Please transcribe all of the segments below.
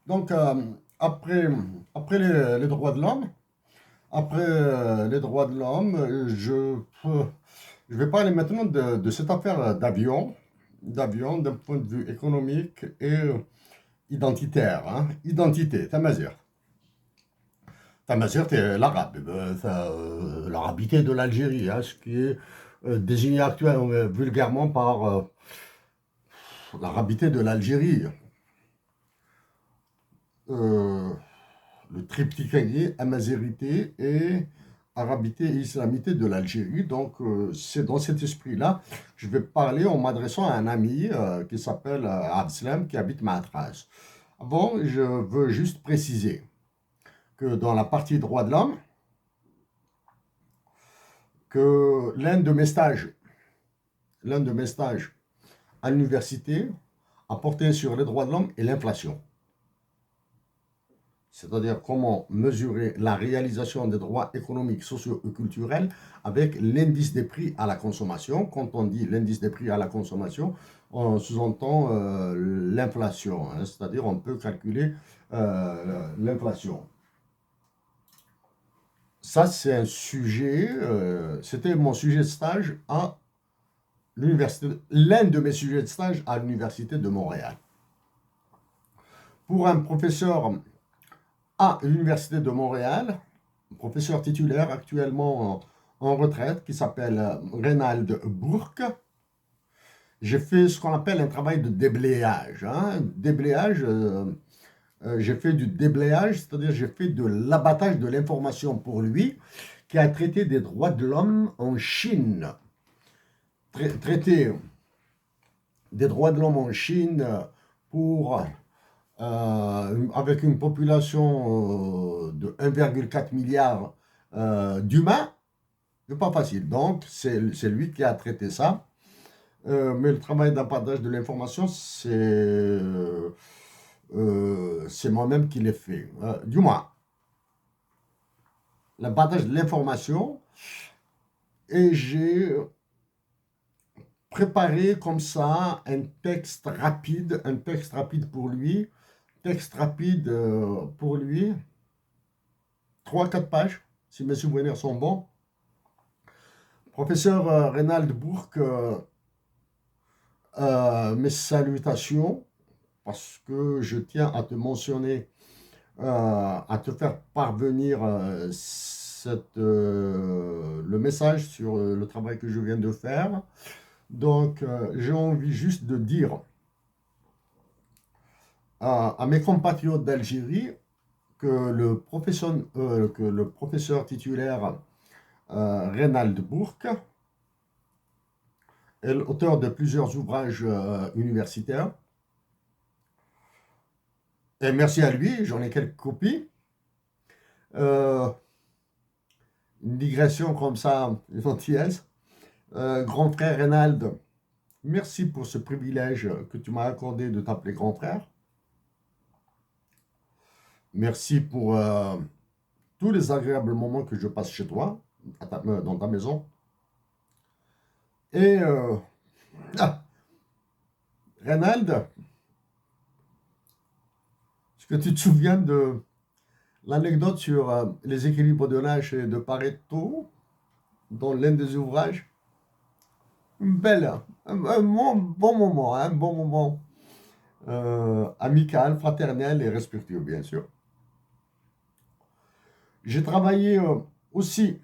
Donc, après les droits de l'homme, les droits de l'homme, je vais parler maintenant de cette affaire d'avion d'un point de vue économique et identitaire. Hein. Identité, Tamazir, c'est l'arabe, l'arabité de l'Algérie, hein, ce qui est désigné actuellement vulgairement par l'arabité de l'Algérie. Euh, le triptyque allié, amazérité et arabité et islamité de l'Algérie. Donc, c'est dans cet esprit-là que je vais parler en m'adressant à un ami qui s'appelle Abdeslam, qui habite Matras. Bon, je veux juste préciser que dans la partie droits de l'homme, que l'un de mes stages à l'université a porté sur les droits de l'homme et l'inflation. C'est-à-dire comment mesurer la réalisation des droits économiques, sociaux et culturels avec l'indice des prix à la consommation. Quand on dit l'indice des prix à la consommation, on sous-entend l'inflation, hein, c'est-à-dire on peut calculer l'inflation. Ça, c'est un sujet, c'était mon sujet de stage à l'université, l'un de mes sujets de stage à l'université de Montréal. Pour un professeur à l'Université de Montréal, professeur titulaire actuellement en retraite, qui s'appelle Reynald Bourque. J'ai fait ce qu'on appelle un travail de déblayage. Hein. Déblayage, j'ai fait du déblayage, c'est-à-dire j'ai fait de l'abattage de l'information pour lui, qui a traité des droits de l'homme en Chine. Traité des droits de l'homme en Chine pour avec une population de 1,4 milliard d'humains, c'est pas facile. Donc, c'est lui qui a traité ça. Mais le travail d'abattage de l'information, c'est moi-même qui l'ai fait. Du moins, l'abattage de l'information, et j'ai préparé comme ça un texte rapide pour lui, texte rapide pour lui, 3 4 pages, si mes souvenirs sont bons. Professeur Reynald Bourque, mes salutations, parce que je tiens à te mentionner, à te faire parvenir le message sur le travail que je viens de faire. Donc, j'ai envie juste de dire à mes compatriotes d'Algérie que le professeur titulaire Reynald Bourque est l'auteur de plusieurs ouvrages universitaires. Et merci à lui, j'en ai quelques copies. Euh, une digression comme ça, gentillesse. Grand frère Reynald, merci pour ce privilège que tu m'as accordé de t'appeler grand frère. Merci pour tous les agréables moments que je passe chez toi, dans ta maison. Et ah, Reynald, est-ce que tu te souviens de l'anecdote sur les équilibres de Nash et de Pareto dans l'un des ouvrages? Belle, bon moment, un bon moment amical, fraternel et respectueux, bien sûr. J'ai travaillé aussi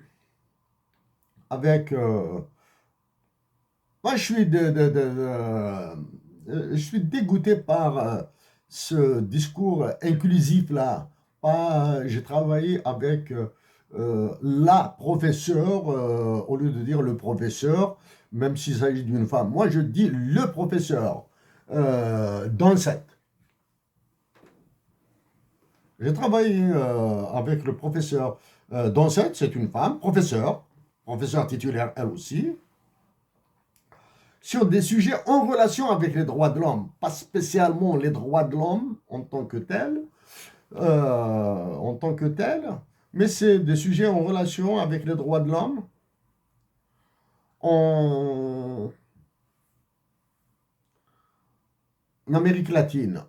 avec. Moi, je suis dégoûté par ce discours inclusif là. J'ai travaillé avec la professeure au lieu de dire le professeur, même s'il s'agit d'une femme. Moi, je dis le professeur dans le set. J'ai travaillé avec le professeur Donset, c'est une femme, professeur titulaire elle aussi, sur des sujets en relation avec les droits de l'homme, pas spécialement les droits de l'homme en tant que tel, mais c'est des sujets en relation avec les droits de l'homme en Amérique latine.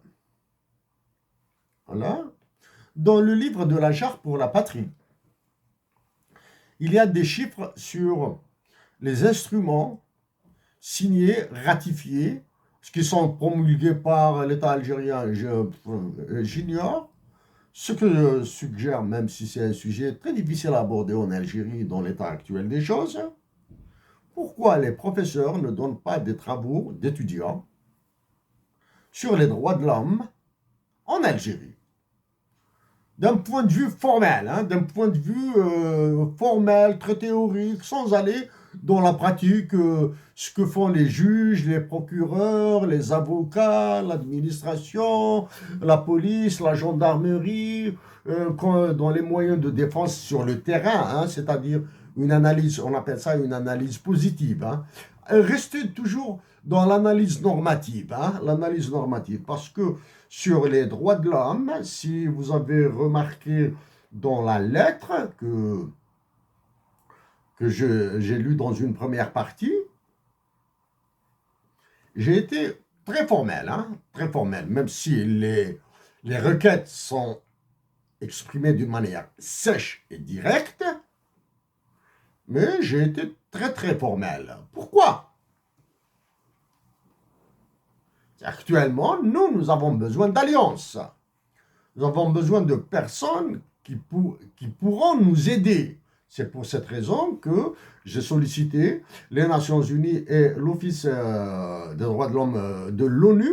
Dans le livre de la Charte pour la patrie, il y a des chiffres sur les instruments signés, ratifiés, ce qui sont promulgués par l'État algérien, j'ignore. Ce que je suggère, même si c'est un sujet très difficile à aborder en Algérie dans l'état actuel des choses, pourquoi les professeurs ne donnent pas des travaux d'étudiants sur les droits de l'homme en Algérie? D'un point de vue formel, hein, d'un point de vue formel, très théorique, sans aller dans la pratique, ce que font les juges, les procureurs, les avocats, l'administration, la police, la gendarmerie, dans les moyens de défense sur le terrain, hein, c'est-à-dire une analyse, on appelle ça une analyse positive. Hein. Restez toujours dans l'analyse normative, hein, l'analyse normative, parce que sur les droits de l'homme, si vous avez remarqué dans la lettre que j'ai lue dans une première partie, j'ai été très formel, hein, très formel, même si les requêtes sont exprimées d'une manière sèche et directe, mais j'ai été très très formel. Pourquoi? Actuellement, nous avons besoin d'alliances. Nous avons besoin de personnes qui pourront nous aider. C'est pour cette raison que j'ai sollicité les Nations Unies et l'Office des droits de l'homme de l'ONU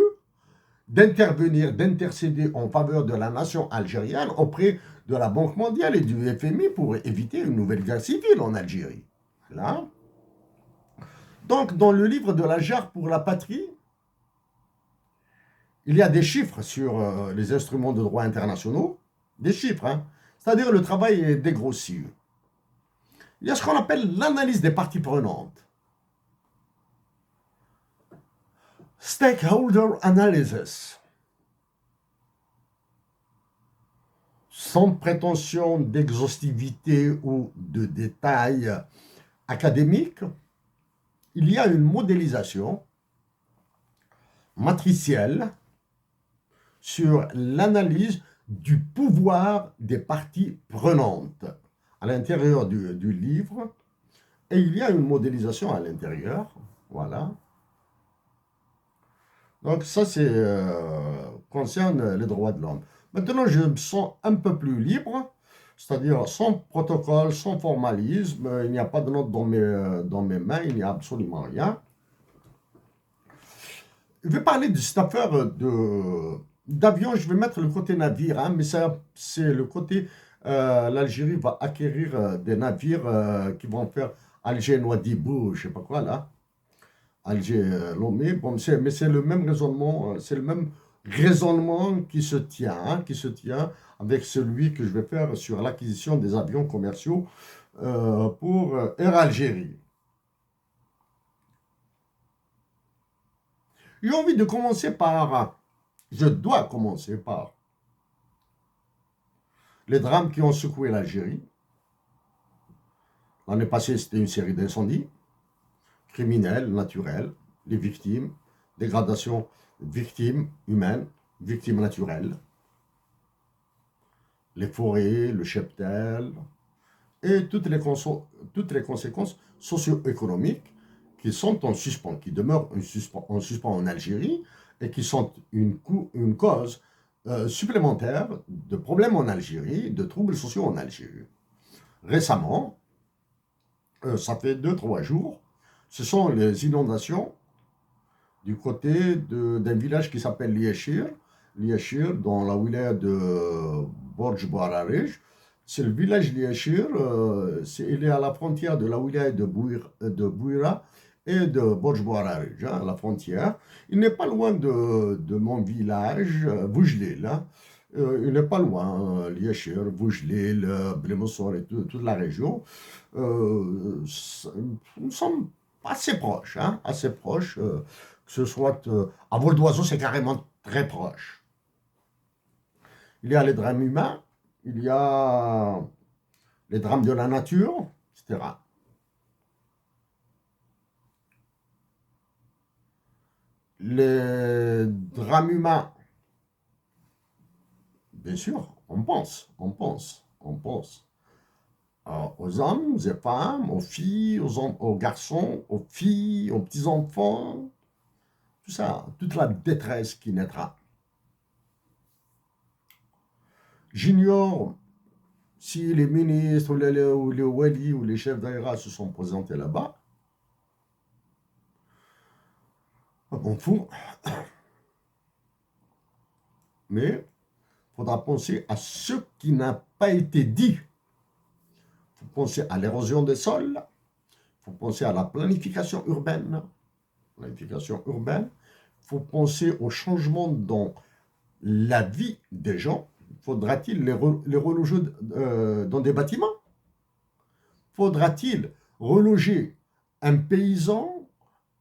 d'intervenir, d'intercéder en faveur de la nation algérienne auprès de la Banque mondiale et du FMI pour éviter une nouvelle guerre civile en Algérie. Là. Donc, dans le livre de la Charte pour la patrie, il y a des chiffres sur les instruments de droit internationaux, des chiffres, hein, c'est-à-dire le travail est dégrossi. Il y a ce qu'on appelle l'analyse des parties prenantes. Stakeholder analysis. Sans prétention d'exhaustivité ou de détails académiques, il y a une modélisation matricielle sur l'analyse du pouvoir des parties prenantes à l'intérieur du livre, et il y a une modélisation à l'intérieur, voilà. Donc ça, c'est concerne les droits de l'homme. Maintenant, je me sens un peu plus libre, c'est-à-dire sans protocole, sans formalisme, il n'y a pas de notes dans mes mains, il n'y a absolument rien. Je vais parler de cette affaire d'avion, je vais mettre le côté navire, hein, mais c'est le côté, l'Algérie va acquérir des navires qui vont faire Alger-Nouadhibou, je ne sais pas quoi là, Alger-Lomé, bon, mais c'est le même raisonnement, c'est le même raisonnement qui se tient avec celui que je vais faire sur l'acquisition des avions commerciaux pour Air Algérie. J'ai envie de commencer par, je dois commencer par les drames qui ont secoué l'Algérie. L'année passée, c'était une série d'incendies criminels, naturels, les victimes, dégradation, victimes humaines, victimes naturelles, les forêts, le cheptel, et toutes les conséquences socio-économiques qui sont en suspens, qui demeurent en suspens en Algérie et qui sont une cause supplémentaire de problèmes en Algérie, de troubles sociaux en Algérie. Récemment, ça fait 2-3 jours, ce sont les inondations du côté d'un village qui s'appelle Liachir, dans la wilaya de Borj Bouararij. C'est le village Liachir, il est à la frontière de la wilaya de Bouira et de Borj Bouararij, hein, à la frontière. Il n'est pas loin de mon village, Boujlil. Hein. Il n'est pas loin, Liachir, Boujlil, Blemoussor et toute la région. Nous sommes assez proches, hein, assez proches. Que ce soit à vol d'oiseau, c'est carrément très proche. Il y a les drames humains, il y a les drames de la nature, etc. Les drames humains, bien sûr, On pense, on pense, on pense. Aux hommes, aux femmes, aux filles, aux garçons, aux filles, aux petits-enfants, tout ça, toute la détresse qui naîtra. J'ignore si les ministres ou les wali ou les chefs d'Aïra se sont présentés là-bas. On fout. Mais il faudra penser à ce qui n'a pas été dit. Il faut penser à l'érosion des sols. Il faut penser à la planification urbaine. Planification urbaine. Il faut penser au changement dans la vie des gens. Faudra-t-il les reloger dans des bâtiments? Faudra-t-il reloger un paysan,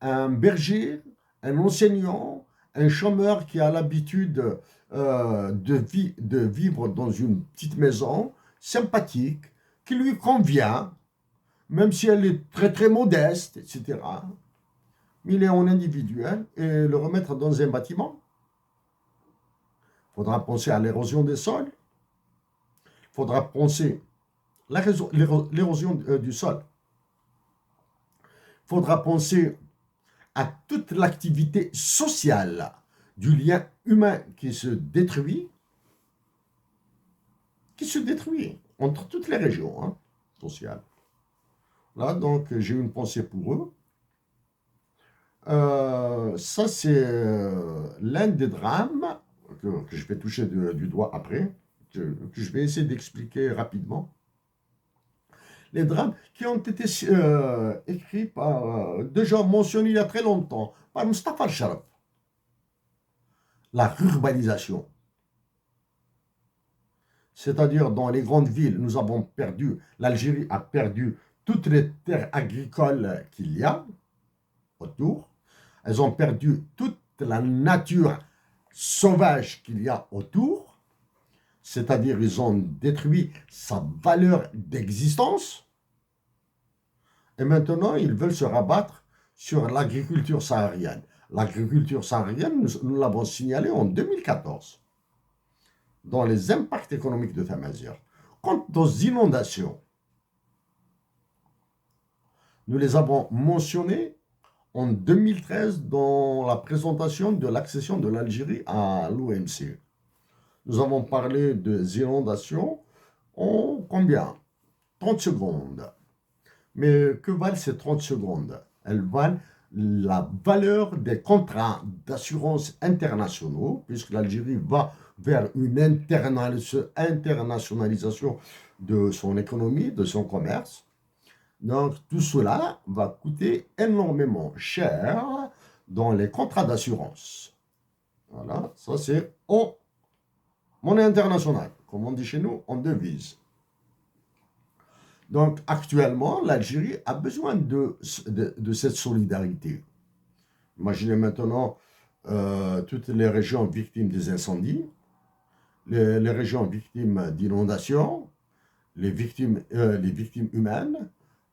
un berger, un enseignant, un chômeur qui a l'habitude de vivre dans une petite maison sympathique, qui lui convient, même si elle est très très modeste, etc. Mais il est en individuel et le remettre dans un bâtiment? Il faudra penser à l'érosion des sols. Il faudra penser à l'érosion du sol. Il faudra penser à toute l'activité sociale du lien humain qui se détruit entre toutes les régions sociales. Là, donc, j'ai une pensée pour eux. Ça, c'est l'un des drames que je vais toucher du doigt après, que je vais essayer d'expliquer rapidement. Les drames qui ont été écrits par deux gens mentionnés il y a très longtemps, par Mustafa al-Sharaf. La rurbanisation. C'est-à-dire dans les grandes villes, nous avons perdu, l'Algérie a perdu toutes les terres agricoles qu'il y a autour. Elles ont perdu toute la nature sauvage qu'il y a autour. C'est-à-dire ils ont détruit sa valeur d'existence. Et maintenant, ils veulent se rabattre sur l'agriculture saharienne. L'agriculture saharienne, nous l'avons signalé en 2014, dans les impacts économiques de Tamazir. Quant aux inondations, nous les avons mentionnées en 2013 dans la présentation de l'accession de l'Algérie à l'OMC. Nous avons parlé des inondations en combien? 30 secondes. Mais que valent ces 30 secondes? Elles valent la valeur des contrats d'assurance internationaux, puisque l'Algérie va vers une internationalisation de son économie, de son commerce. Donc tout cela va coûter énormément cher dans les contrats d'assurance. Voilà, ça c'est en monnaie internationale, comme on dit chez nous, en devise. Donc actuellement, l'Algérie a besoin de cette solidarité. Imaginez maintenant toutes les régions victimes des incendies, les régions victimes d'inondations, les victimes humaines,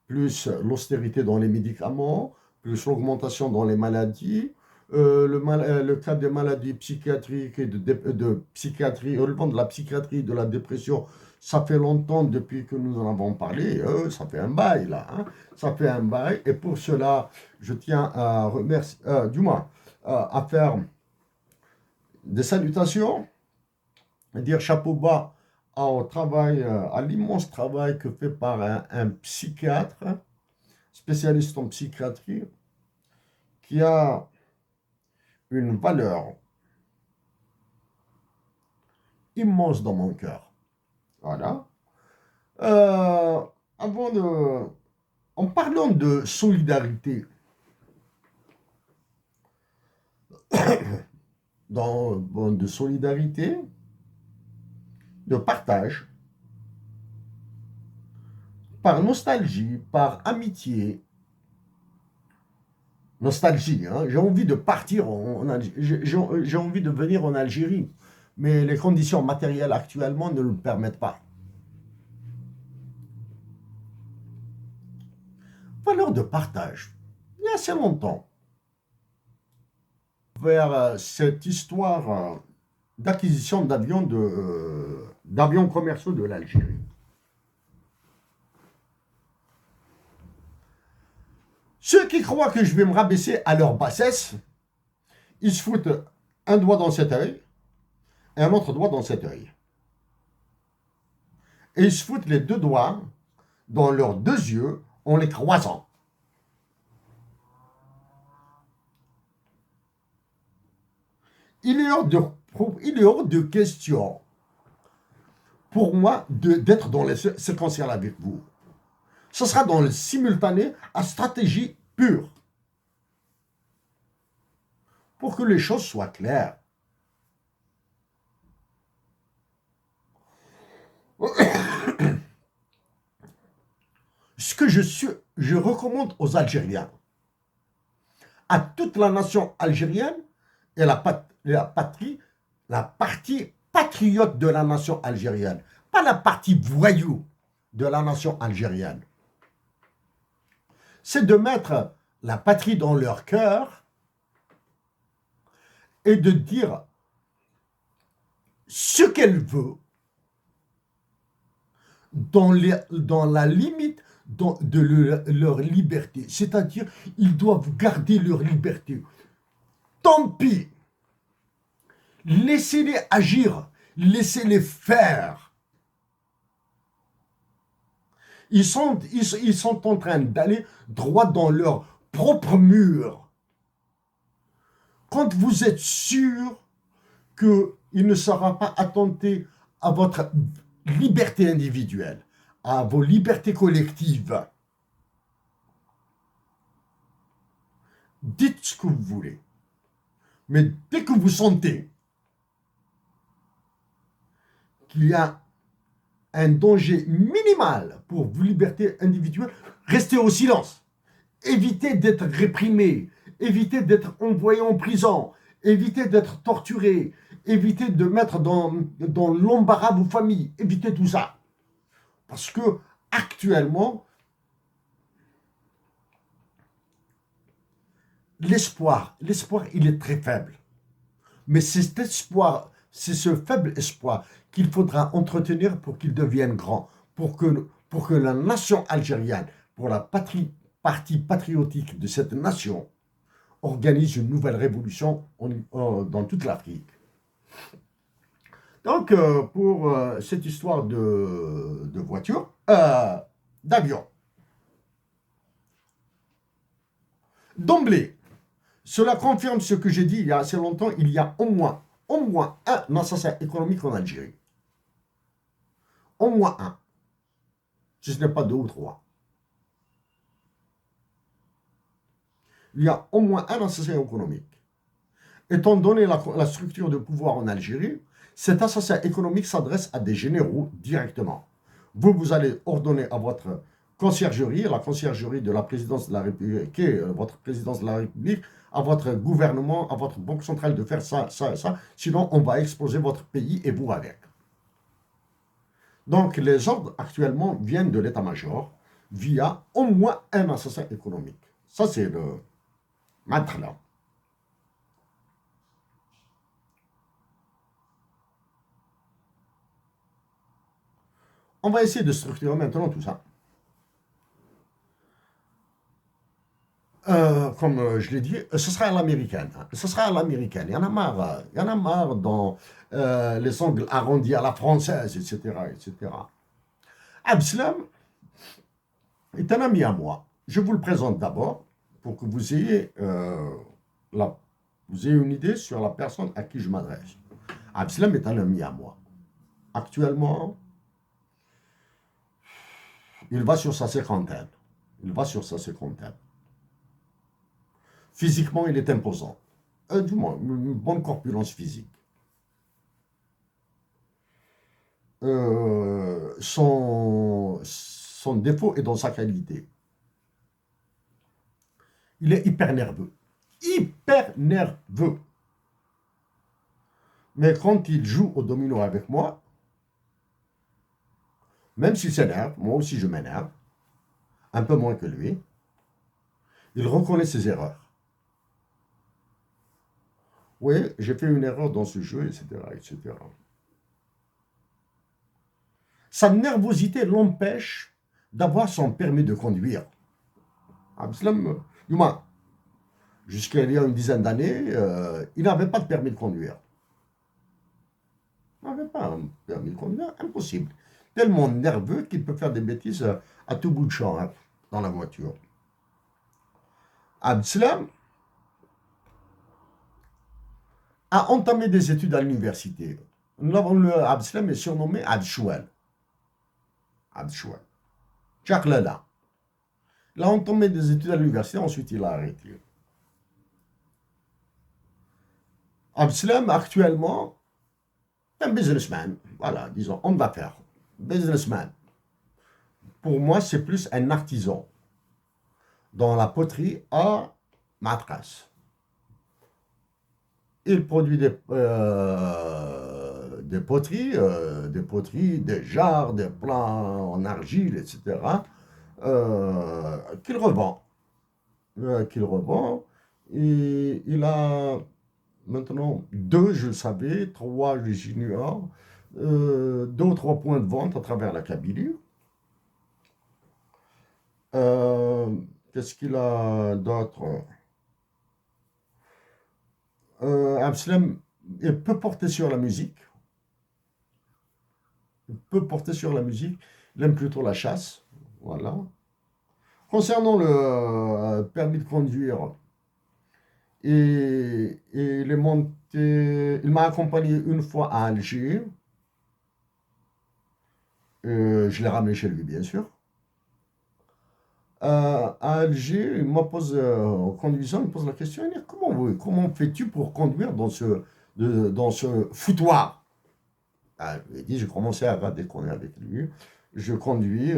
plus l'austérité dans les médicaments, plus l'augmentation dans les maladies, le cas des maladies psychiatriques et de psychiatrie, relevant de la psychiatrie, de la dépression, ça fait longtemps depuis que nous en avons parlé, ça fait un bail là, ça fait un bail, et pour cela, je tiens à remercier, à faire des salutations, et dire chapeau bas au travail, à l'immense travail que fait par un psychiatre, spécialiste en psychiatrie, qui a une valeur immense dans mon cœur. Voilà. Avant de... En parlant de solidarité, de solidarité, de partage, par nostalgie, par amitié, nostalgie, j'ai envie de partir en Algérie, j'ai envie de venir en Algérie, mais les conditions matérielles actuellement ne le permettent pas. Valeur de partage, il y a assez longtemps, vers cette histoire d'acquisition d'avions commerciaux de l'Algérie. Ceux qui croient que je vais me rabaisser à leur bassesse, ils se foutent un doigt dans cet œil et un autre doigt dans cet œil. Et ils se foutent les deux doigts dans leurs deux yeux en les croisant. Il est hors de question pour moi d'être dans les séquentiels avec vous. Ce sera dans le simultané à stratégie pure. Pour que les choses soient claires. Ce que je recommande aux Algériens, à toute la nation algérienne et la partie patriote de la nation algérienne, pas la partie voyou de la nation algérienne, c'est de mettre la patrie dans leur cœur et de dire ce qu'elle veut dans la limite de leur liberté. C'est-à-dire, ils doivent garder leur liberté. Tant pis. Laissez-les agir. Laissez-les faire. Ils sont en train d'aller droit dans leur propre mur. Quand vous êtes sûr qu'il ne sera pas attenté à votre liberté individuelle, à vos libertés collectives, dites ce que vous voulez. Mais dès que vous sentez qu'il y a un danger minimal pour vos libertés individuelles, restez au silence. Évitez d'être réprimé, évitez d'être envoyé en prison, évitez d'être torturé, évitez de mettre dans l'embarras vos familles, évitez tout ça. Parce que actuellement, l'espoir, il est très faible. Mais c'est cet espoir, c'est ce faible espoir qu'il faudra entretenir pour qu'il devienne grand, pour que la nation algérienne, pour la partie patriotique de cette nation, organise une nouvelle révolution dans toute l'Afrique. Donc, pour cette histoire de voiture, d'avion, d'emblée, cela confirme ce que j'ai dit il y a assez longtemps, il y a au moins un assassin économique en Algérie. Au moins un. Si ce n'est pas deux ou trois. Il y a au moins un assassin économique. Étant donné la structure de pouvoir en Algérie, cet assassin économique s'adresse à des généraux directement. Vous allez ordonner à votre conciergerie, la conciergerie de la présidence de la République, qui est votre présidence de la République, à votre gouvernement, à votre banque centrale de faire ça, ça et ça, sinon on va exploser votre pays et vous avec. Donc les ordres actuellement viennent de l'état-major via au moins un assassin économique. Ça c'est le maintenant. On va essayer de structurer maintenant tout ça. Comme je l'ai dit, ce sera à l'américaine. Ce sera à l'américaine. Il y en a marre. Il y en a marre dans les angles arrondis à la française, etc. etc. Abslam est un ami à moi. Je vous le présente d'abord pour que vous ayez une idée sur la personne à qui je m'adresse. Abslam est un ami à moi. Actuellement, il va sur sa cinquantaine. Physiquement, il est imposant. Du moins, une bonne corpulence physique. Son défaut est dans sa qualité. Il est hyper nerveux. Hyper nerveux. Mais quand il joue au domino avec moi, même s'il s'énerve, moi aussi je m'énerve, un peu moins que lui, il reconnaît ses erreurs. Oui, j'ai fait une erreur dans ce jeu, etc., etc. Sa nervosité l'empêche d'avoir son permis de conduire. Abdeslam, du moins, jusqu'à il y a une dizaine d'années, il n'avait pas de permis de conduire. Il n'avait pas un permis de conduire, impossible. Tellement nerveux qu'il peut faire des bêtises à tout bout de champ hein, dans la voiture. Abdeslam a entamé des études à l'université. Abdeslam est surnommé Abdchouel. Abdchouel. Jacques Lala. Il a entamé des études à l'université, ensuite il a arrêté. Abdeslam, actuellement, est un businessman. Voilà, disons, homme d'affaires. Businessman. Pour moi, c'est plus un artisan dans la poterie à Matras. Il produit des poteries, des jarres, des plats en argile, etc., qu'il revend. Et il a maintenant deux, je le savais, trois, j'ignore, deux ou trois points de vente à travers la Kabylie. Qu'est-ce qu'il a d'autre? Abdeslam, il peut porter sur la musique. Il peut porter sur la musique. Il aime plutôt la chasse. Voilà. Concernant le permis de conduire, il est monté. Il m'a accompagné une fois à Alger. Je l'ai ramené chez lui, bien sûr. À Alger, il m'a posé, en conduisant, il me pose la question, il dit, comment fais-tu pour conduire dans ce foutoir? Ah, je lui ai dit, j'ai commencé à déconner avec lui. Je conduis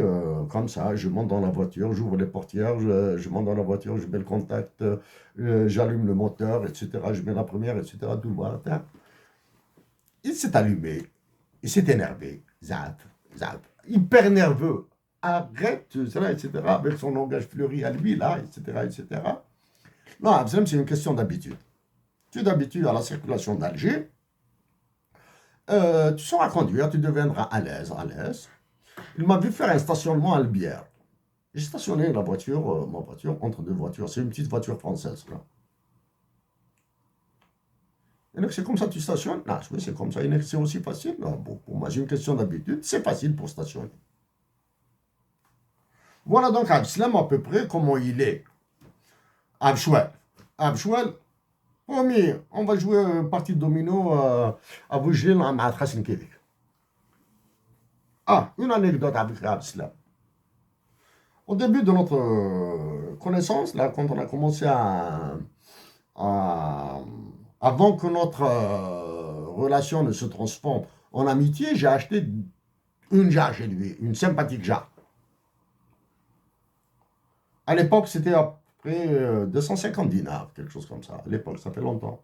comme ça, je monte dans la voiture, j'ouvre les portières, je monte dans la voiture, je mets le contact, j'allume le moteur, etc. Je mets la première, etc. Tout le matin. Il s'est allumé, il s'est énervé, zap, zap, hyper nerveux. Arrête, etc. Avec son langage fleuri à lui, là, etc. etc. Non, Abdeslam, c'est une question d'habitude. Tu t'habitues à la circulation d'Alger, tu sauras conduire, tu deviendras à l'aise, à l'aise. Il m'a vu faire un stationnement à Albière. J'ai stationné la voiture, ma voiture, entre deux voitures. C'est une petite voiture française, là. Et donc, c'est comme ça que tu stationnes? Non, oui, c'est comme ça. Et c'est aussi facile? Non, bon, pour moi, j'ai une question d'habitude. C'est facile pour stationner. Voilà donc Abdeslam à peu près comment il est. Abchouel. Abchouel, premier, on va jouer une partie de domino à Boujil à Hassan Kedik. Ah, une anecdote avec Abdeslam. Au début de notre connaissance, là, quand on a commencé à- avant que notre relation ne se transforme en amitié, j'ai acheté une jarre chez lui, une sympathique jarre. À l'époque, c'était à peu près 250 dinars, quelque chose comme ça. À l'époque, ça fait longtemps.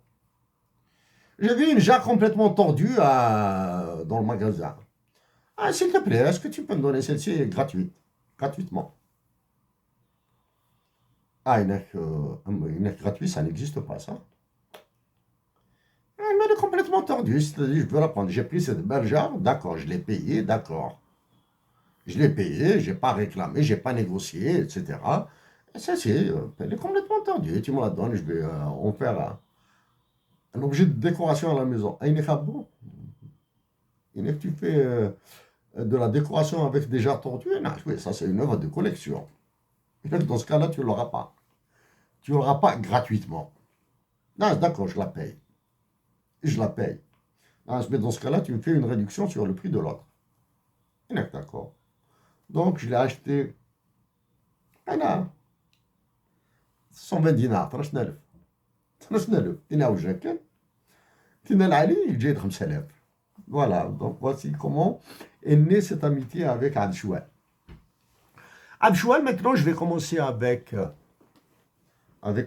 J'ai vu une jarre complètement tordue dans le magasin. Ah, s'il te plaît, est-ce que tu peux me donner celle-ci gratuitement? Ah, une œuf gratuit, ça n'existe pas, ça. Ah, mais elle est complètement tordue, c'est-à-dire, je veux la prendre. J'ai pris cette belle jarre, d'accord, je l'ai payée, d'accord. Je l'ai payée, je n'ai pas réclamé, je n'ai pas négocié, etc. Et ça, elle est complètement tordue. Tu me la donnes, je vais en faire un objet de décoration à la maison. Ah, il n'est pas bon. Il est que tu fais de la décoration avec des jarres tordues. Non, oui, ça, c'est une œuvre de collection. Et donc, dans ce cas-là, tu ne l'auras pas. Tu ne l'auras pas gratuitement. Non, d'accord, je la paye. Je la paye. Ah, mais dans ce cas-là, tu me fais une réduction sur le prix de l'autre. D'accord. Donc, je l'ai acheté. أنا 120 دينار 12000 12000 تينا وجاكن تينا العلي يجي 5000. Voilà, donc voici comment est née cette amitié avec Abdchoual. Abdchoual, maintenant, je vais commencer avec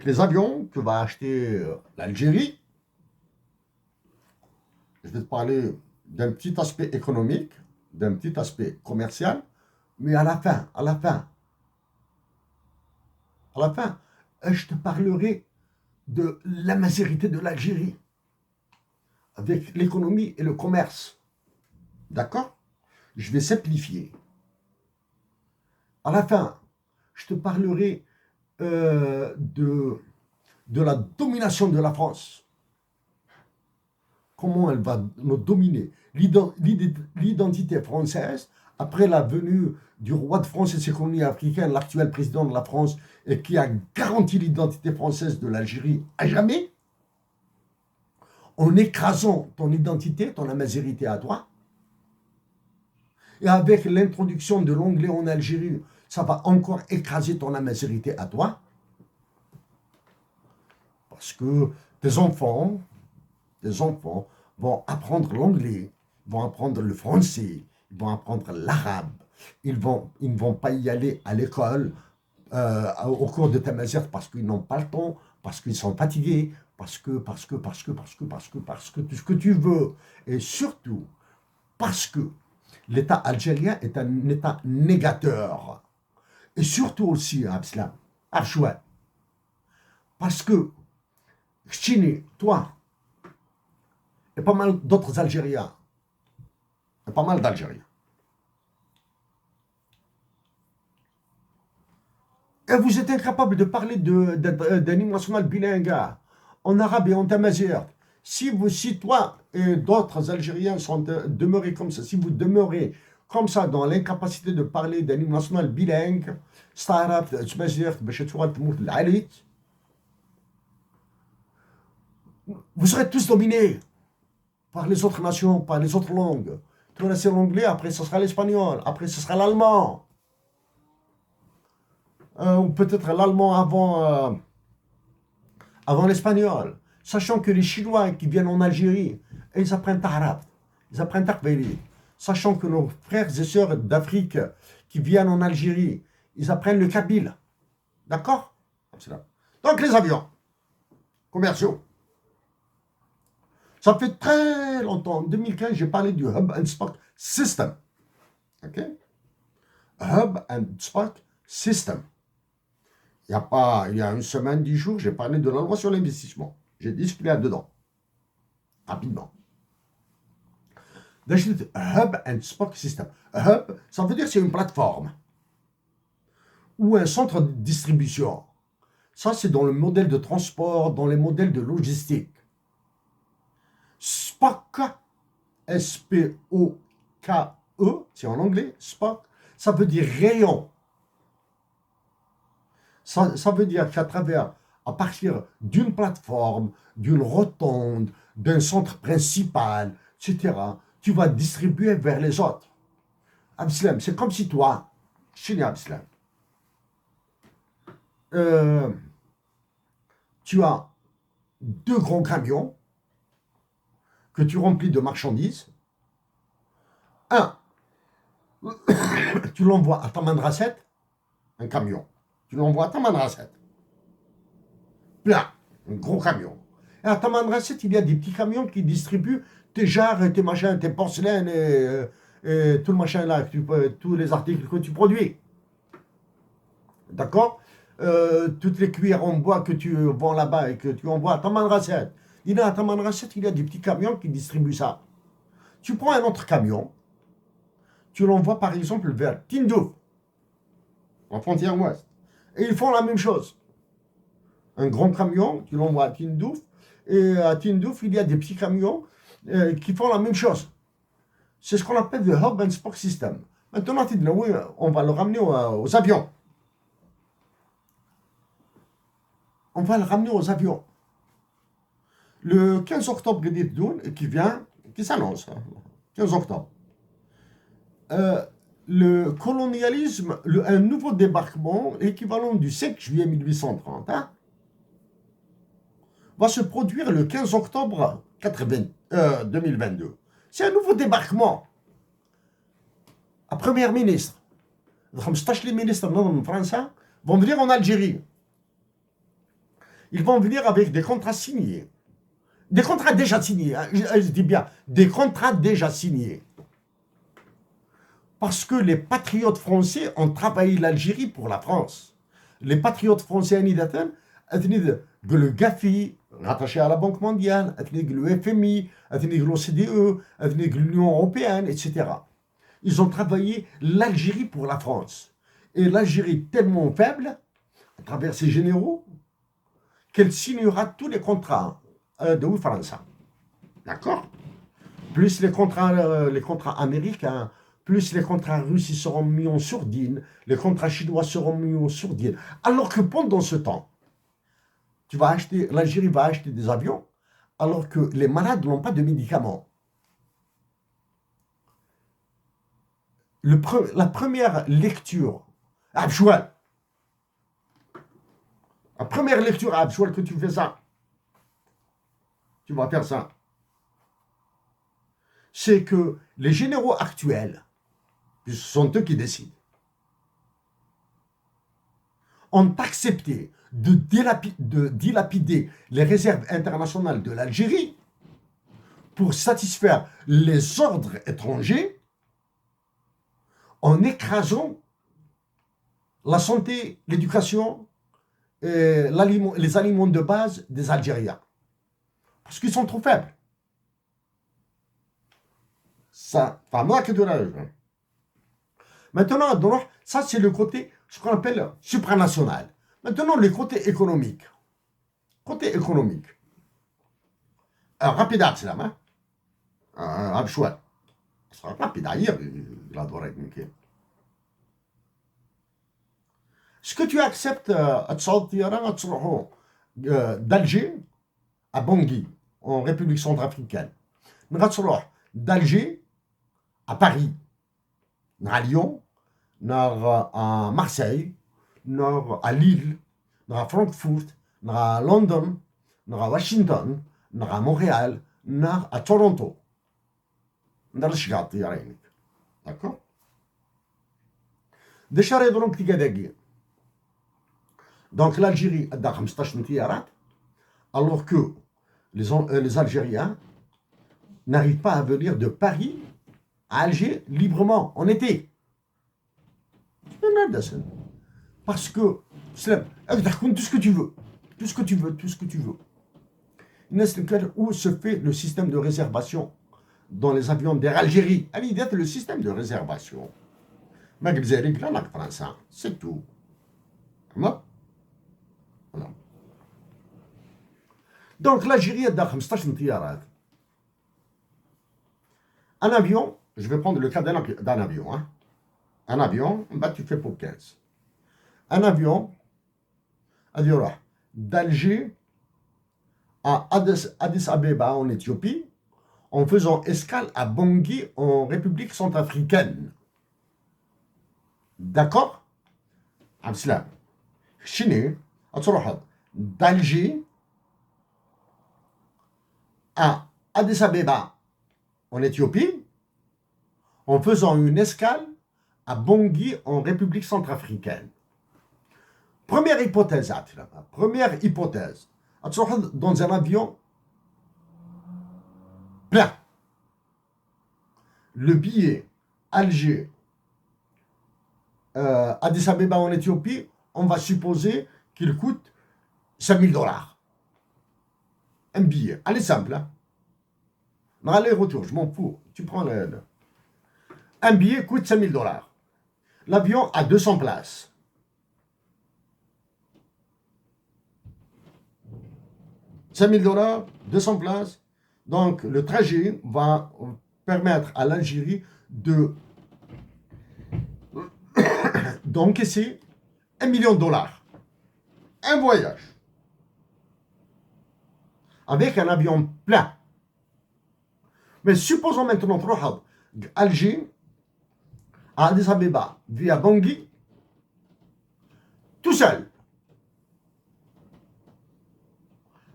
les avions que va acheter l'Algérie. Je vais te parler d'un petit aspect économique, d'un petit aspect commercial, mais à la fin, je te parlerai de la majorité de l'Algérie. avec l'économie et le commerce. D'accord? Je vais simplifier. À la fin, je te parlerai de la domination de la France. Comment elle va nous dominer. L'identité française, après la venue du roi de France et ses colonies africaines, l'actuel président de la France, et qui a garanti l'identité française de l'Algérie à jamais, en écrasant ton identité, ton amazérité à toi, et avec l'introduction de l'anglais en Algérie, ça va encore écraser ton amazérité à toi, parce que tes enfants vont apprendre l'anglais, vont apprendre le français, ils vont apprendre l'arabe, ils ne vont pas y aller à l'école au cours de ta mazerte parce qu'ils n'ont pas le temps, parce qu'ils sont fatigués, parce que tout ce que tu veux, et surtout parce que l'État algérien est un État négateur. Et surtout aussi, Abslam, Abchouet, parce que Chini, toi, et pas mal d'autres Algériens, et pas mal d'Algériens, et vous êtes incapable de parler d'un hymne national bilingue en arabe et en tamazight. Si toi et d'autres Algériens sont demeurés comme ça, si vous demeurez comme ça dans l'incapacité de parler d'un hymne national bilingue, vous serez tous dominés par les autres nations, par les autres langues. Tu vas laisser l'anglais, après ce sera l'espagnol, après ce sera l'allemand. Ou peut-être l'allemand avant l'espagnol. Sachant que les Chinois qui viennent en Algérie, ils apprennent arabe, ils apprennent takbeli. Sachant que nos frères et sœurs d'Afrique qui viennent en Algérie, ils apprennent le kabyle. D'accord? Donc les avions commerciaux. Ça fait très longtemps. En 2015, j'ai parlé du Hub and Spoke System. OK? Hub and Spoke System. Il y a une semaine, 10 jours, j'ai parlé de la loi sur l'investissement. J'ai discuté là-dedans. Rapidement. Hub and Spoke System. Hub, ça veut dire que c'est une plateforme ou un centre de distribution. Ça, c'est dans le modèle de transport, dans les modèles de logistique. Spoke, S-P-O-K-E, c'est en anglais, Spoke, ça veut dire rayon. Ça veut dire qu'à partir d'une plateforme, d'une rotonde, d'un centre principal, etc., tu vas distribuer vers les autres. Abslam, c'est comme si toi, chez Abslam, tu as 2 grands camions que tu remplis de marchandises. Un, tu l'envoies à Tamanrasset, un camion. Tu l'envoies à Tamanrasset. Plein, un gros camion. Et à Tamanrasset, il y a des petits camions qui distribuent tes jarres, tes machins, tes porcelaines et tout le machin là, tous les articles que tu produis. D'accord? Toutes les cuillères en bois que tu vends là-bas et que tu envoies à Tamanrasset. Il y a à Tamanrasset, il y a des petits camions qui distribuent ça. Tu prends un autre camion, tu l'envoies par exemple vers Tindouf, en frontière ouest. Et ils font la même chose. Un grand camion, tu l'envoies à Tindouf, et à Tindouf, il y a des petits camions qui font la même chose. C'est ce qu'on appelle le Hub and Spoke System. Maintenant, on va le ramener aux avions. On va le ramener aux avions. Le 15 octobre qui s'annonce, 15 octobre, le colonialisme, un nouveau débarquement, équivalent du 5 juillet 1830, va se produire le 15 octobre 2022. C'est un nouveau débarquement. La première ministre, les ministres français vont venir en Algérie. Ils vont venir avec des contrats signés. Des contrats déjà signés, je dis bien, des contrats déjà signés. Parce que les patriotes français ont travaillé l'Algérie pour la France. Les patriotes français, le Gafi, rattaché à la Banque mondiale, avec le FMI, avec l'OCDE, avec l'Union européenne, etc. Ils ont travaillé l'Algérie pour la France. Et l'Algérie est tellement faible, à travers ses généraux, qu'elle signera tous les contrats de France. D'accord? Plus les contrats américains, plus les contrats russes ils seront mis en sourdine, les contrats chinois seront mis en sourdine. Alors que pendant ce temps, l'Algérie va acheter des avions, alors que les malades n'ont pas de médicaments. La première lecture, Abchoual, la première lecture à Abchoual que tu fais ça, tu vas faire ça, c'est que les généraux actuels, ce sont eux qui décident, ont accepté de dilapider les réserves internationales de l'Algérie pour satisfaire les ordres étrangers en écrasant la santé, l'éducation, et les aliments de base des Algériens. Parce qu'ils sont trop faibles. Ça, pas moi qui te l'ai. Maintenant, ça c'est le côté, ce qu'on appelle supranational. Maintenant, le côté économique. Côté économique. Rapide, c'est là, hein? Chouette. Rapide, ailleurs, il adore être niqué. Ce que tu acceptes d'Alger à Bangui, en République centrafricaine, d'Alger à Paris, à Lyon, à Marseille, à Lille, à Francfort, à London, à Washington, à Montréal, à Toronto. D'accord? Déjà, donc l'Algérie a 15 طيارات, alors que les Algériens n'arrivent pas à venir de Paris à Alger librement en été. Parce que, tout ce que tu veux, tout ce que tu veux, tout ce que tu veux. Où se fait le système de réservation dans les avions d'Air Algérie? Allez, le système de réservation. C'est tout. Voilà. Donc l'Algérie a 15 طيارات. Un avion, je vais prendre le cas d'un avion. Hein. Un avion, bah, tu fais pour 15. Un avion, d'Alger à Addis Abeba en Éthiopie, en faisant escale à Bangui en République centrafricaine. D'accord? Abslam. Chine, d'Alger à Addis Abeba en Éthiopie, en faisant une escale à Bangui en République centrafricaine. Première hypothèse, dans un avion plein. Le billet Alger, Addis Abeba en Éthiopie, on va supposer qu'il coûte $5,000. Un billet. Allez, simple. Hein? Aller-retour, je m'en fous. Tu prends un billet coûte $5,000. L'avion a 200 places. $5,000, 200 places. Donc, le trajet va permettre à l'Algérie d'encaisser $1 million. Un voyage. Avec un avion plein. Mais supposons maintenant, Alger, à Addis Abeba, via Bangui, tout seul.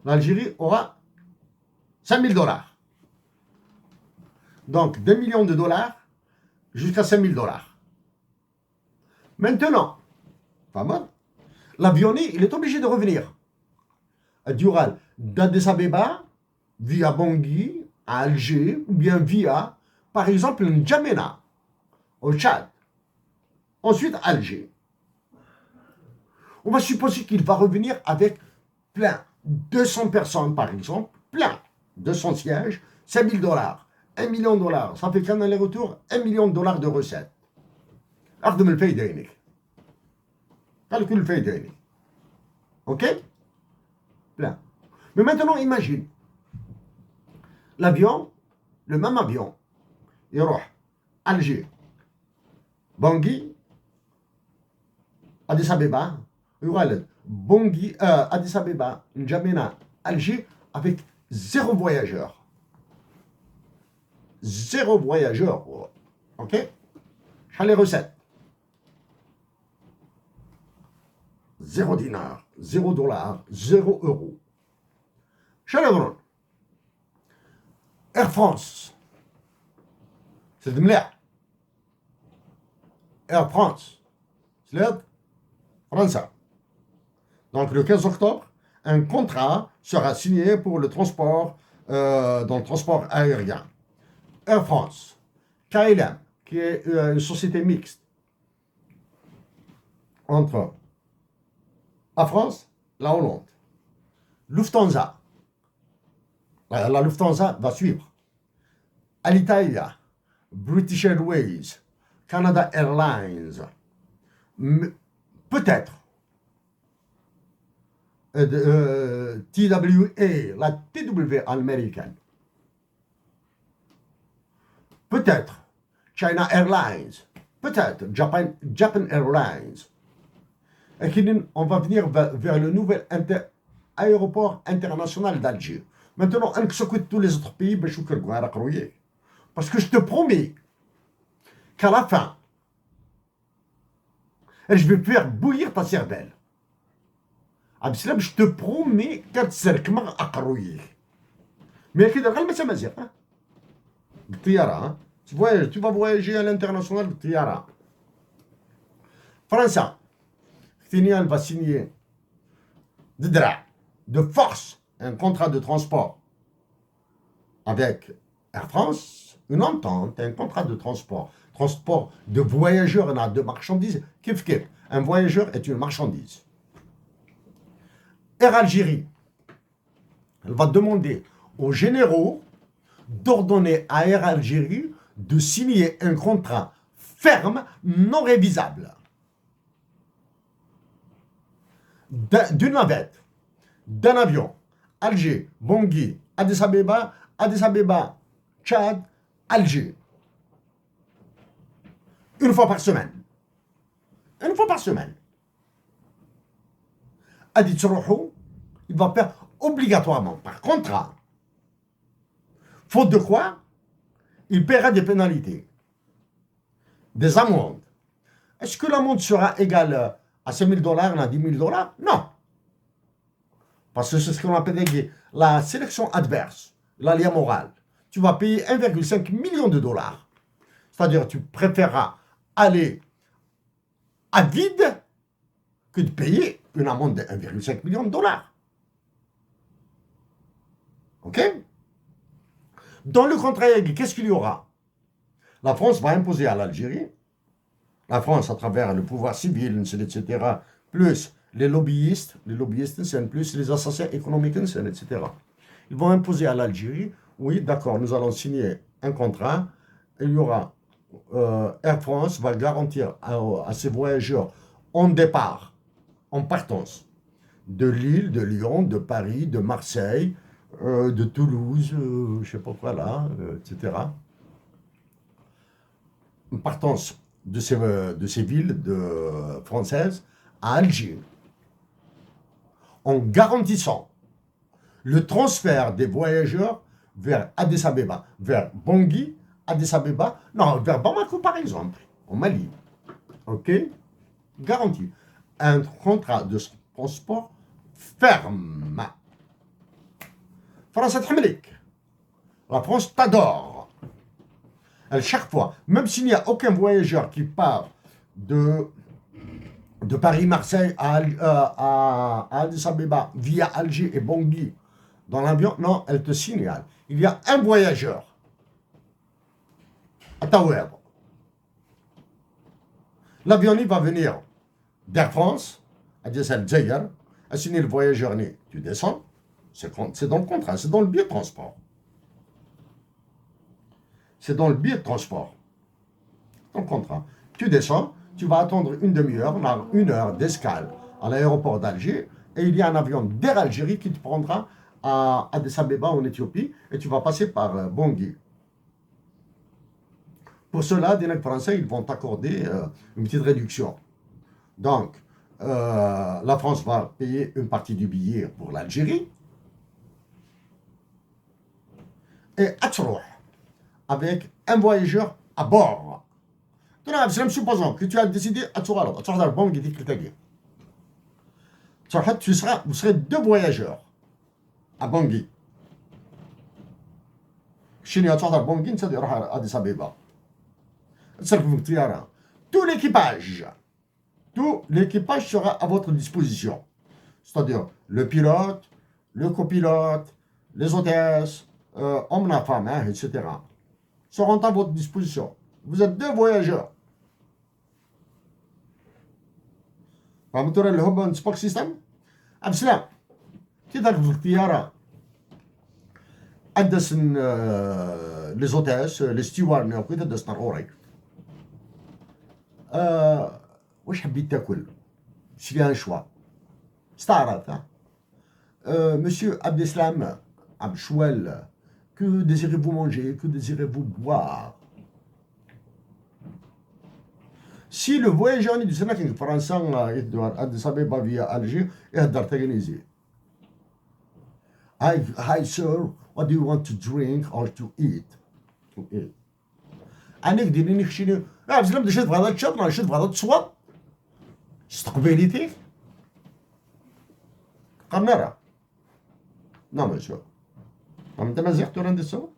L'Algérie aura $5,000. Donc, $2 millions jusqu'à $5,000. Maintenant, pas mal, l'avionnier, il est obligé de revenir. Dural, d'Addis Abeba, via Bangui, à Alger, ou bien via, par exemple, N'Djamena, au Tchad. Ensuite, Alger. On va supposer qu'il va revenir avec plein. 200 personnes, par exemple, plein, 200 sièges, 5 000 dollars, 1 million de dollars, ça fait qu'un aller-retour, 1 million de dollars de recettes. أخدم الفايدة هنا. Calcule الفايدة هنا. Ok? Plein. Mais maintenant, imagine, l'avion, le même avion, يروح Alger, Bangui, Addis Abeba, يولد Bangui, Addis Abeba, N'Djamena, Alger, avec 0 voyageur. 0 voyageur. Ok? J'ai les recettes. 0 dinar, 0 dollar, 0 euro. Chalabron. Air France. C'est de مليح. Air France. C'est France. Donc le 15 octobre, un contrat sera signé pour le transport, dans le transport aérien. Air France, KLM, qui est une société mixte entre la France, la Hollande, Lufthansa. La Lufthansa va suivre. Alitalia, British Airways, Canada Airlines, peut-être TWA, la TW américaine, peut-être China Airlines, peut-être Japan Airlines. Et on va venir vers le nouvel aéroport international d'Alger. Maintenant, on s'occupe de tous les autres pays, parce que je te promets qu'à la fin, je vais faire bouillir ta cervelle. Je te promets qu'à تسركمغ أقرويك. Mais كده غير ما تمازيغ. بالطيارة. Tu vas voyager à l'international بالطيارة. France, elle va signer de force un contrat de transport avec Air France, une entente, un contrat de transport de voyageurs et de marchandises. Kif kif. Un voyageur est une marchandise. Air Algérie, elle va demander aux généraux d'ordonner à Air Algérie de signer un contrat ferme, non révisable, d'une navette, d'un avion, Alger, Bangui, Addis Abeba, Tchad, Alger. Une fois par semaine. Une fois par semaine. Adi Tsrouhou, il va faire obligatoirement, par contrat. Faute de quoi, il paiera des pénalités, des amendes. Est-ce que l'amende sera égale à 5 000 dollars, à 10 000 dollars? Non. Parce que c'est ce qu'on appelle la sélection adverse, l'aléa morale. Tu vas payer 1,5 million de dollars. C'est-à-dire, tu préféreras aller à vide que de payer une amende de 1,5 million de dollars. Ok? Dans le contrat, qu'est-ce qu'il y aura? La France va imposer à l'Algérie, la France à travers le pouvoir civil, etc., plus les lobbyistes, plus les assassins économiques, etc. Ils vont imposer à l'Algérie, oui, d'accord, nous allons signer un contrat, il y aura, Air France va garantir à ses voyageurs en départ, en partance, de Lille, de Lyon, de Paris, de Marseille, de Toulouse, je ne sais pas quoi là, etc. Une partance de ces villes françaises à Alger, en garantissant le transfert des voyageurs vers Addis Abeba, vers Bangui, Addis Abeba, non, vers Bamako par exemple, au Mali. Ok? Garanti. Un contrat de transport ferme. France تحملك. La France t'adore. Chaque fois, même s'il n'y a aucun voyageur qui part de Paris-Marseille à Addis Abeba via Alger et Bangui dans l'avion, non, elle te signale. Il y a un voyageur à Taouer. L'avion va venir d'Air France, à Djessair, à signer le voyageur né. Tu descends, C'est dans le contrat, c'est dans le billet de transport. C'est dans le billet de transport. Dans le contrat. Tu descends, tu vas attendre une demi-heure, une heure d'escale à l'aéroport d'Alger, et il y a un avion d'Air Algérie qui te prendra à Addis Abeba en Éthiopie, et tu vas passer par Bangui. Pour cela, des Français, ils vont t'accorder une petite réduction. Donc, la France va payer une partie du billet pour l'Algérie, et Atrouh, avec un voyageur à bord. Supposons que tu as décidé vous serez deux voyageurs à Bangui. Chine à Bangui, c'est à Addis Abeba. Tout l'équipage sera à votre disposition. C'est-à-dire le pilote, le copilote, les hôtesses, hommes et femmes, etc. seront à votre disposition. Vous êtes deux voyageurs. فهمتوا اللي هو سبوك سيستم؟ عبد السلام تقدر في الطيارة أدس لي زوتيس لي ستيوارد وكي تدس نهوري واش حبيت تاكل؟ شي ان شوا استعرض Monsieur Abdeslam Abchouel, que désirez-vous manger? Que désirez-vous boire? Si le voyageur du Sénat français Addis Abeba via Alger يهدر تاكنيزي. Hi sir, what do you want to drink or to eat? To eat. أنا كديرني نخشيني عبد السلام شد في هذا الشط شد في هذا التصوات استقباليتي قمرة Non, monsieur. أنت مازيغ توران دي سو؟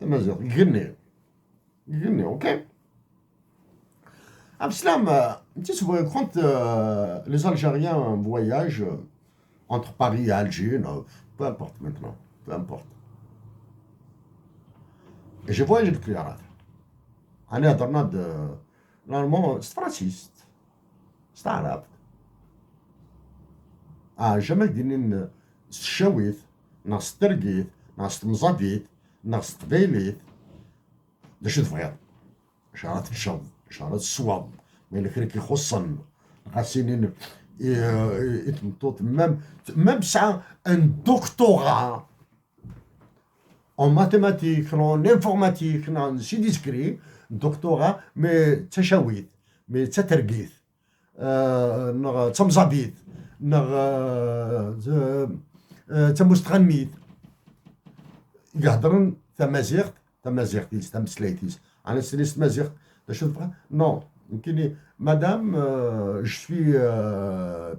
أنت مازيغ غني أوكي. Abslam, quand les Algériens voyagent entre Paris et Alger, non, peu importe maintenant, peu importe. Et je voyage avec Yarat. On est à Dornad, normalement, c'est fasciste, c'est arabe. Jamais dîner Shawit, nas Tergit, nas Mzavit, nas Tveilit, de chez Frère. شعرات الشوب شعرات الصواب ما اللي كي يخصن غاسينين يتمطوط même ça un doctorat en mathématiques en informatique en شي ديسكري doctorat mais تشاويت mais تترقيث تمزابيت تمستغنيت يهضرن تمازيغ تمسلايتيس أنا سليست مازيغ non madame je suis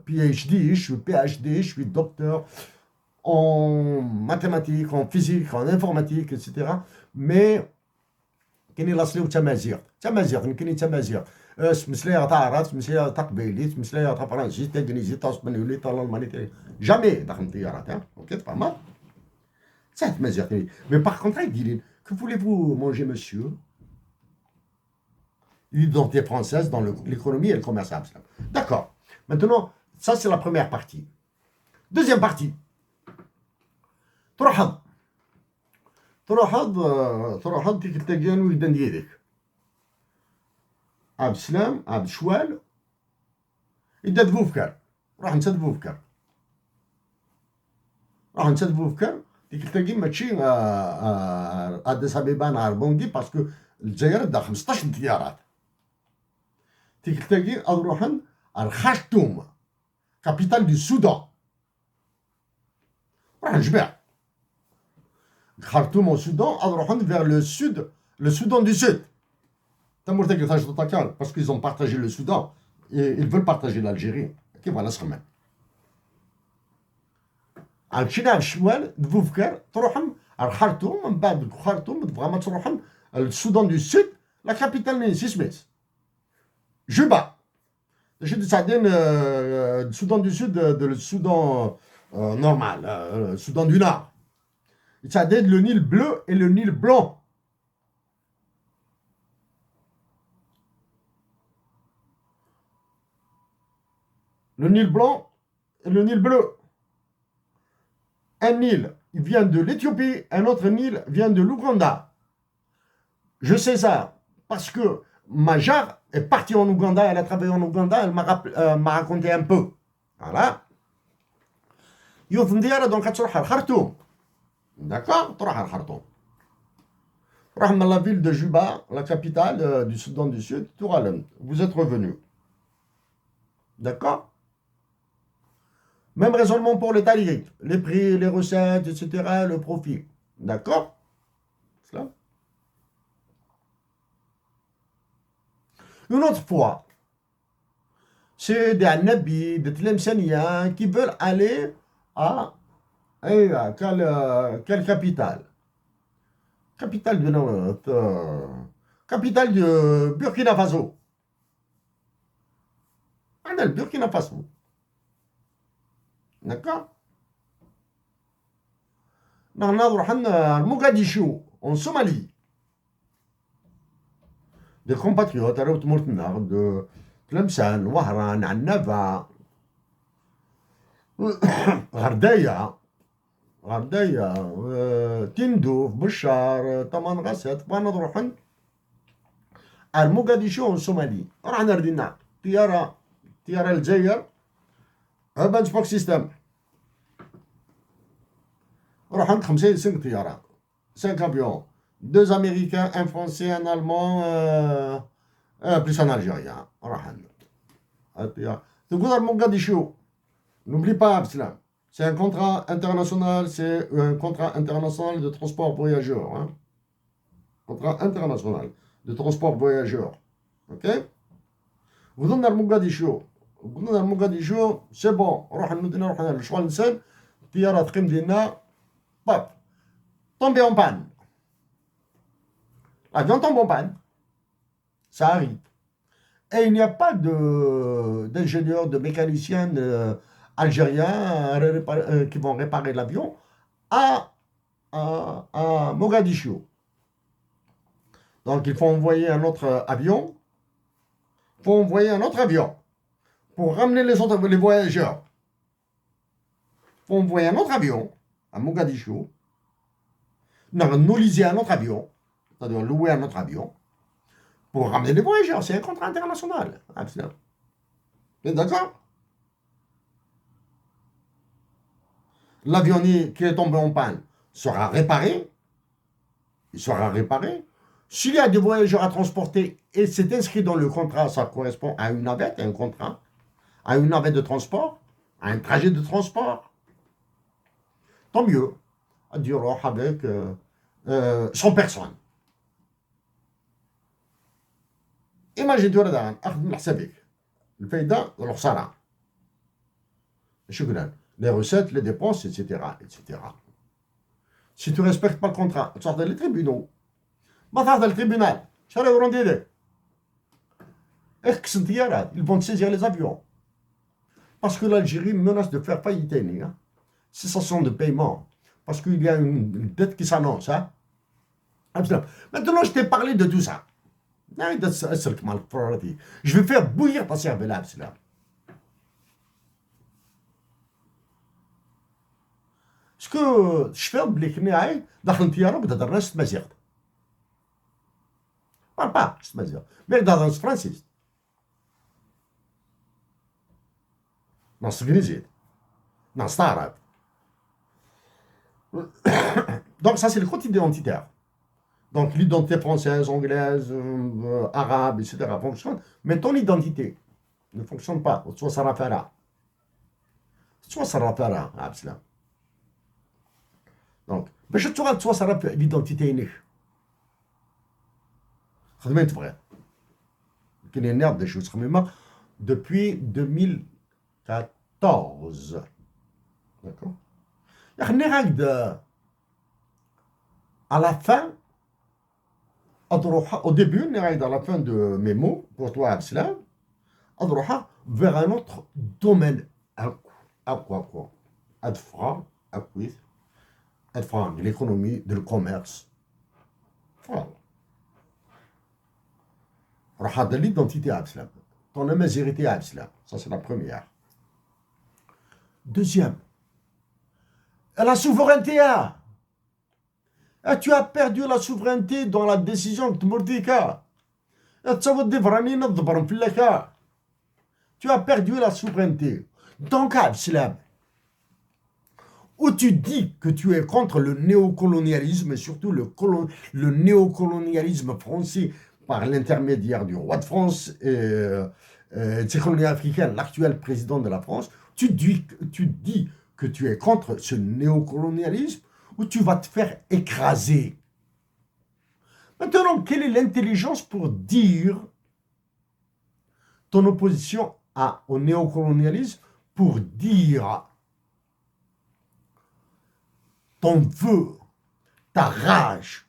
PhD je suis docteur en mathématiques en physique en informatique etc mais كاينين لاصليو تمازيغ كاينين تمازيغ مسلايه تاع عرات مسلايه تاع قبيليت مسلايه تاع فرنسي تاع انجليزي تاع اسبانيولي تاع الالماني جامي داخل الطيارات اوكي تفهم ساعه مازيغ مي باغ كونتر يديرين que voulez-vous manger monsieur l'identité française dans l'économie et le commerce. D'accord. Maintenant, ça c'est la première partie. Deuxième partie. ترحض تيك تلقان ويدان ديالك. عبد السلام عبد الشوال يدا دفوفكر راح نسد فوفكر ديك تلقي ماشي أديس أبيبا نهار بونغي باسكو الجزائر دا 15 طيارات. تيك تلقي أروحن الخرطوم capitale du Soudan. راح نجمع Khartoum au Soudan, vers le sud, le Soudan du Sud. Parce qu'ils ont partagé le Soudan et ils veulent partager l'Algérie. Qui va la semaine. Al-China al-Shwal, Dvoufker, Troham, Al-Khartoum, Mbad Khartoum, vraiment Troham, le Soudan du Sud, la capitale n'est Sismis. Juba. Je dis ça, le Soudan du Sud, le Soudan normal, le Soudan du Nord. Ça aide le Nil bleu et le Nil blanc. Le Nil blanc et le Nil bleu. Un Nil vient de l'Éthiopie, un autre Nil vient de l'Ouganda. Je sais ça parce que ma jarre est partie en Ouganda, elle a travaillé en Ouganda, elle m'a raconté un peu. Voilà. يوث نديرة دونك تروح الخرطوم. D'accord. تروح الخرطوم. تروح من la ville de Juba, la capitale du Soudan du Sud, Touralem. Vous êtes revenu. D'accord. Même raisonnement pour les tarifs, les prix, les recettes, etc., le profit. D'accord. Cela. Une autre fois, c'est des Nabi, des Tlemceniens qui veulent aller à quelle capitale? Capitale de capitale de Burkina Faso. On a le Burkina Faso. D'accord. نحن نروح Mogadiscio, en Somalie. Des compatriotes, Raout Mortnar, de Tlemcen, Wahran, Annava, غرداية تندوف بشار طمان غسات بانا نروحن الموغاديشو الصومالي رحنا ردينا طيارة الجزائر بنش بوك سيستم رحنا 5 طيارة 5 افيون 2 امريكان ان فرونسي ان المون بليس ان الجيريان رحنا الطيارة تقول الموغاديشو n'oublie pas Abslam. C'est un contrat international, c'est un contrat international de transport voyageurs. Hein? Contrat international de transport voyageurs. Ok. Vous donnez à Mogadiscio. Vous donnez à Mogadiscio, c'est bon. نروح لشغل نسال الطيارة تقيم دينا باب tomber en panne. L'avion tombe en panne. Ça arrive. Et il n'y a pas d'ingénieurs, de mécaniciens algériens qui vont réparer l'avion à Mogadiscio. Donc il faut envoyer un autre avion. Il faut envoyer un autre avion pour ramener les voyageurs. Il faut envoyer un autre avion à Mogadiscio. Nous liser un autre avion, c'est-à-dire louer un autre avion pour ramener les voyageurs. C'est un contrat international. Vous êtes d'accord? L'avion qui est tombé en panne sera réparé. Il sera réparé. S'il y a des voyageurs à transporter et c'est inscrit dans le contrat, ça correspond à une navette, à un contrat, à une navette de transport, à un trajet de transport. Tant mieux. À dire avec 100 personnes. Imagine-toi là, أخذ حسابك الفايدة والخسارة. شكرا. Les recettes, les dépenses, etc., etc. Si tu ne respectes pas le contrat, tu sors dans les tribunaux. ما تروح للtribunal. شنو يورون ديرك؟ اخكس الطيارات. Ils vont te saisir les avions. Parce que l'Algérie menace de faire faillite. Hein? Cessation de paiement. Parce qu'il y a une dette qui s'annonce. Hein? Maintenant, je t'ai parlé de tout ça. Je vais faire bouillir ta cervelle. Ce que je fais, بلي داخل الطياره بتهضر ناس تمازيغ. با تمازيغ. مي تهضر ناس فرنسيس. ناس انجليزيت. ناس تعرف. Donc ça c'est le côté identitaire. Donc l'identité française, anglaise, arabe, etc. fonctionne, mais ton identité ne fonctionne pas. Soit ça rafara. Soit ça rafara, Abslam. Donc, باش توصل l'identité هناك. خدمة تبغي. كاين نيرد دي شوز خميمة depuis 2014. D'accord. يا خليني هكذا à la fin au début, à la fin de mes mots, pour toi, Abslam, vers un autre domaine. À quoi? L'économie, le commerce. Voilà. De l'identité, Abslam. Ton amazérité, Abslam. Ça, c'est la première. Deuxième, La souveraineté, hein. Ah, tu as perdu la souveraineté dans la décision que tu m'as dit. Tu as perdu la souveraineté. Donc, Abslam, où tu dis que tu es contre le néocolonialisme et surtout le néocolonialisme français par l'intermédiaire du roi de France et des colonies africaines, l'actuel président de la France, tu dis que tu es contre ce néocolonialisme ou tu vas te faire écraser. Maintenant, quelle est l'intelligence pour dire ton opposition au néocolonialisme, pour dire ton vœu, ta rage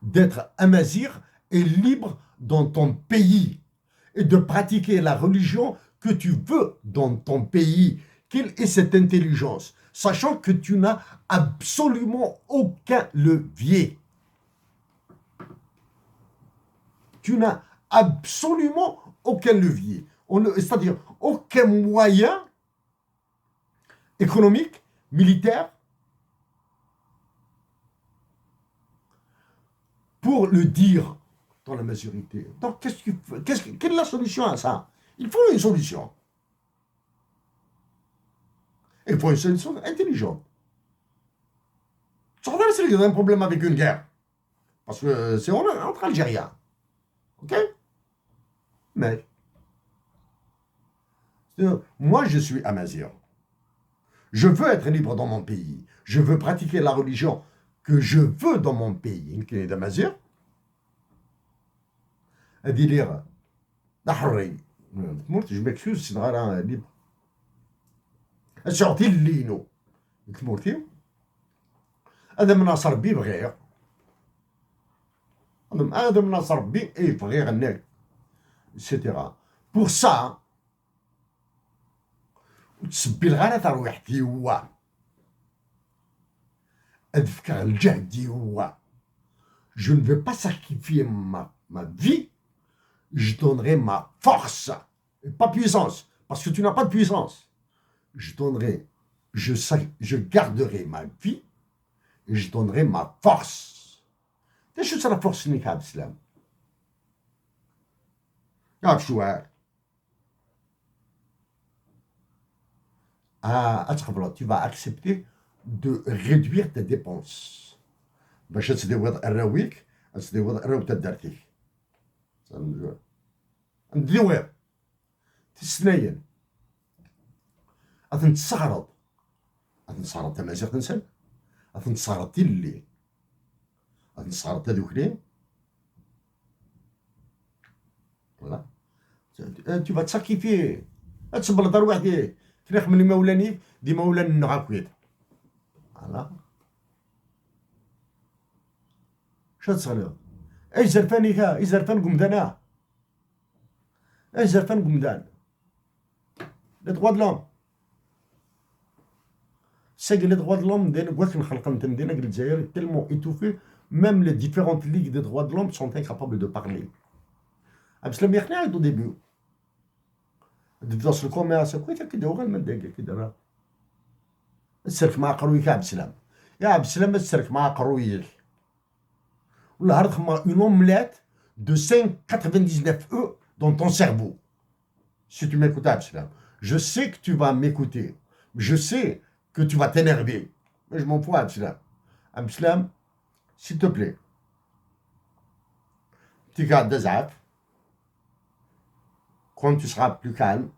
d'être amazir et libre dans ton pays et de pratiquer la religion que tu veux dans ton pays. Quelle est cette intelligence? Sachant que tu n'as absolument aucun levier. Tu n'as absolument aucun levier. C'est-à-dire aucun moyen économique, militaire, pour le dire dans la majorité. Donc, quelle est la solution à ça? Il faut une solution. Il faut une solution intelligente. Ça regarde s'il y a un problème avec une guerre. Parce que c'est entre Algériens. OK? Mais, moi, je suis amazir. Je veux être libre dans mon pays. Je veux pratiquer la religion que je veux dans mon pays. Une clé d'amazir. À dire, je m'excuse, c'est un libre. sorti اللينو كمورتي هذا من ناصر بي بغير هذا من ناصر بي اي بغير هناك اكسيتيرا بور سا وتسبي الغلا تاع روحتي هو ادفكر الجهد دي هو je ne veux pas sacrifier ma vie, je donnerai ma force et pas puissance parce que tu n'as pas de puissance. Je donnerai, je garderai ma vie et je donnerai ma force. شو صار force نيك عبد السلام؟ ياك شو tu vas accepter de réduire tes dépenses. باش تدير الراويك تدير الراو تاع دارتك. ندير تسناين أتنتصغرط تمازيغ تنسل أتنتصغرط تيلي أتنتصغرط تذوكلي فوالا tu vas te sacrifier تسبل دار وحدي كناخ من مولاني دي مولان نغاكويت فوالا شا تصغر اي زرفاني كا اي زرفان قمدانا اي زرفان قمدان لي droits de l'homme c'est que les droits de l'homme dans l'Algérie tellement étouffés, même les différentes ligues des droits de l'homme sont incapables de parler. Abslam يقنع au début. تدرس الكوميرس كويس كده وغير من دقيقة كده راه. تسرك مع قرويك يا عبد السلام. يا عبد السلام تسرك مع قرويك. ولا هرد خما une omelette de 5,99 € dans ton cerveau. Si tu m'écoutes Abd Salam, je sais que tu vas m'écouter. Je sais que tu vas t'énerver. Mais je m'en fous, Abslam. Abslam, s'il te plaît. Petit gars de Zaf, quand tu seras plus calme,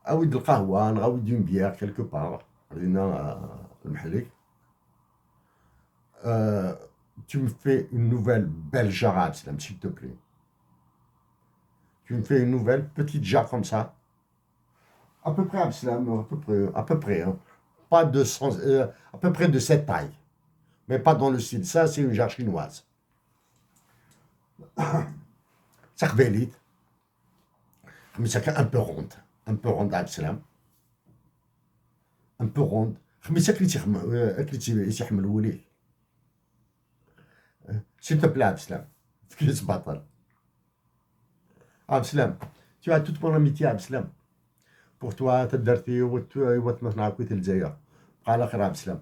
de القهوة, نغاود d'une bière quelque part, tu me fais une nouvelle belle jarre, Abslam, s'il te plaît. Tu me fais une nouvelle petite jarre comme ça. À peu près, Abslam, à peu près, hein. Pas de à peu près de cette taille. Mais pas dans le style. Ça, c'est une jarre chinoise. Sarvelite. Mais c'est un peu ronde. Un peu ronde, Abslam. Un peu ronde. Mais c'est s'il te plaît, Abslam. Fils batal. Abslam, tu as toute mon amitié, Abslam. بور توا تدرتي وتمثل عكويت الجزائر. بقى على خير عبد السلام.